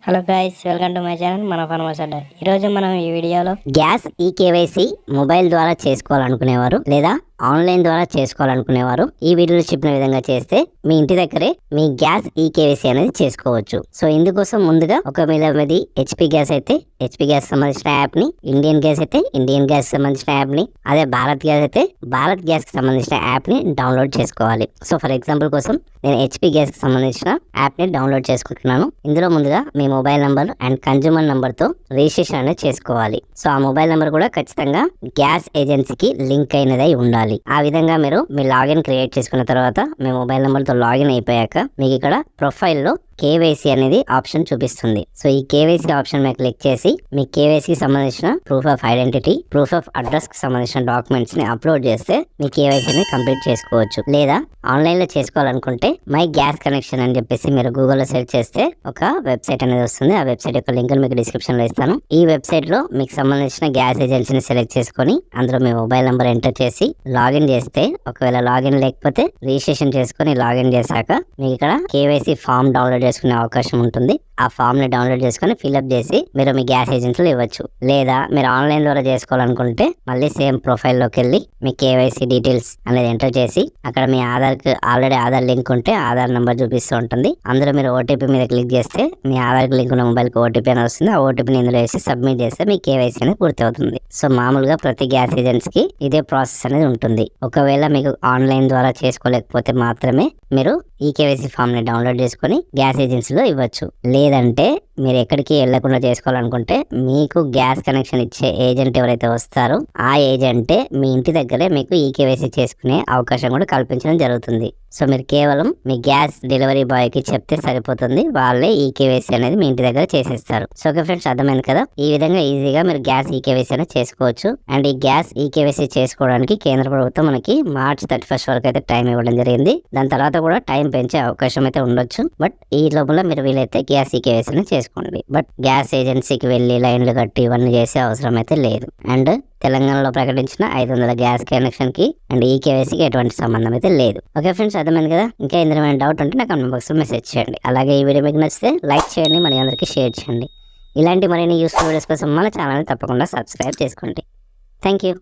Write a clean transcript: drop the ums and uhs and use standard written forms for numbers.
Hello guys, welcome to my channel మన farmers అడ్డా. ఈరోజు మనం ఈ వీడియోలో గ్యాస్ ఈకేవైసీ మొబైల్ ద్వారా చేసుకోవాలనుకునేవారు లేదా ఆన్లైన్ ద్వారా చేసుకోవాలనుకునేవారు ఈ వీడియోలో చెప్పిన విధంగా చేస్తే మీ ఇంటి దగ్గరే మీ గ్యాస్ ఈకేవైసీ అనేది చేసుకోవచ్చు. సో ఇందుకోసం ముందుగా ఒకవేళ మీది హెచ్పి గ్యాస్ అయితే హెచ్పి గ్యాస్ సంబంధించిన యాప్ ని, ఇండియన్ గ్యాస్ అయితే ఇండియన్ గ్యాస్ సంబంధించిన యాప్ ని, అదే భారత్ గ్యాస్ అయితే భారత్ గ్యాస్ కి సంబంధించిన యాప్ ని డౌన్లోడ్ చేసుకోవాలి. సో ఫర్ ఎగ్జాంపుల్ కోసం నేను హెచ్పి గ్యాస్ కి సంబంధించిన యాప్ ని డౌన్లోడ్ చేసుకుంటున్నాను. ఇందులో ముందుగా మీ mobile number and consumer number తో రిజిస్ట్రేషన్ అనేది చేసుకోవాలి. సో ఆ మొబైల్ నంబర్ కూడా ఖచ్చితంగా గ్యాస్ ఏజెన్సీకి లింక్ అయినదై ఉండాలి. ఆ విధంగా మీరు మీ లాగిన్ క్రియేట్ చేసుకున్న తర్వాత మీ మొబైల్ నంబర్ తో లాగిన్ అయిపోయాక మీకు ఇక్కడ ప్రొఫైల్లో కేవైసీ అనేది ఆప్షన్ చూపిస్తుంది. సో ఈ కేవైసీ ఆప్షన్ మీద క్లిక్ చేసి మీ కేవైసీకి సంబంధించిన proof of identity, proof of address కి సంబంధించిన డాక్యుమెంట్స్ ని అప్లోడ్ చేస్తే మీ కేవైసీని కంప్లీట్ చేసుకోవచ్చు. లేదా ఆన్లైన్ లో చేసుకోవాలనుకుంటే మై గ్యాస్ కనెక్షన్ అని చెప్పేసి మీరు గూగుల్లో సెర్చ్ చేస్తే ఒక వెబ్సైట్ అనేది వస్తుంది. ఆ వెబ్సైట్ యొక్క లింక్ మీకు డిస్క్రిప్షన్ లో ఇస్తాను. ఈ వెబ్సైట్ లో మీకు సంబంధించిన గ్యాస్ ఏజెన్సీని సెలెక్ట్ చేసుకొని అందులో మీ మొబైల్ నంబర్ ఎంటర్ చేసి లాగిన్ చేస్తే, ఒకవేళ లాగిన్ లేకపోతే రిజిస్ట్రేషన్ చేసుకుని లాగిన్ చేశాక మీకు ఇక్కడ కేవైసీ ఫామ్ డౌన్లోడ్ చేసుకునే అవకాశం ఉంటుంది. ఆ ఫామ్ ని డౌన్లోడ్ చేసుకుని ఫిల్అప్ చేసి మీరు మీ గ్యాస్ ఏజెన్సీలో ఇవ్వచ్చు. లేదా మీరు ఆన్లైన్ ద్వారా చేసుకోవాలనుకుంటే మళ్ళీ సేమ్ ప్రొఫైల్ లోకి వెళ్ళి మీ కేవైసీ డీటెయిల్స్ అనేది ఎంటర్ చేసి అక్కడ మీ ఆధార్కి ఆల్రెడీ ఆధార్ లింక్ ఉంటే ఆధార్ నెంబర్ చూపిస్తూ ఉంటుంది. అందులో మీరు ఓటీపీ మీద క్లిక్ చేస్తే మీ ఆధార్కి లింక్ ఉన్న మొబైల్కి ఓటీపీ అని వస్తుంది. ఆ ఓటీపీని ఇందులో వేసి సబ్మిట్ చేస్తే మీ కేవైసీ అనేది పూర్తి అవుతుంది. సో మామూలుగా ప్రతి గ్యాస్ ఏజెన్సీకి ఇదే ప్రాసెస్ అనేది ఉంటుంది. ఒకవేళ మీకు ఆన్లైన్ ద్వారా చేసుకోలేకపోతే మాత్రమే మీరు ఈ కేవైసీ ఫామ్ ని డౌన్లోడ్ చేసుకుని గ్యాస్ ఏజెన్సీలో ఇవ్వచ్చు. లేదంటే మీరు ఎక్కడికి వెళ్లకుండా చేసుకోవాలనుకుంటే మీకు గ్యాస్ కనెక్షన్ ఇచ్చే ఏజెంట్ ఎవరైతే వస్తారో ఆ ఏజెంటే మీ ఇంటి దగ్గరే మీకు ఈ కేవైసీ చేసుకునే అవకాశం కూడా కల్పించడం జరుగుతుంది. సో మీరు కేవలం మీ గ్యాస్ డెలివరీ బాయ్ కి చెప్తే సరిపోతుంది. వాళ్ళే ఈ కేవైసీ అనేది మీ ఇంటి దగ్గర చేసేస్తారు. సో ఓకే ఫ్రెండ్స్, అర్థమైంది కదా? ఈ విధంగా ఈజీగా మీరు గ్యాస్ ఈ కేవైసీ అనేది చేసుకోవచ్చు. అండ్ ఈ గ్యాస్ ఈ కేవైసీ చేసుకోవడానికి కేంద్ర ప్రభుత్వం మనకి మార్చ్ 31 వరకు అయితే టైం ఇవ్వడం జరిగింది. దాని తర్వాత కూడా టైం పెంచే అవకాశం అయితే ఉండొచ్చు. బట్ ఈ లోపల మీరు వీలైతే గ్యాస్ ఈ కేవైసీ అనేది చేసుకోండి. బట్ గ్యాస్ ఏజెన్సీకి వెళ్ళి లైన్లు కట్టి ఇవన్నీ చేసే అవసరం అయితే లేదు. అండ్ తెలంగాణలో ప్రకటించిన 500 గ్యాస్ కనెక్షన్ కి అండ్ ఈ కేవైసీకి ఎటువంటి సంబంధం అయితే లేదు. ఓకే ఫ్రెండ్స్, అర్థమైంది కదా? ఇంకా ఏదైనా డౌట్ ఉంటే నాకు కామెంట్ బాక్స్ లో మెసేజ్ చేయండి. అలాగే ఈ వీడియో మీకు నచ్చితే లైక్ చేయండి, మరి అందరికీ షేర్ చేయండి. ఇలాంటి మరిన్ని యూస్ఫుల్ వీడియోస్ కోసం మన ఛానల్ తప్పకుండా సబ్స్క్రైబ్ చేసుకోండి. Thank you.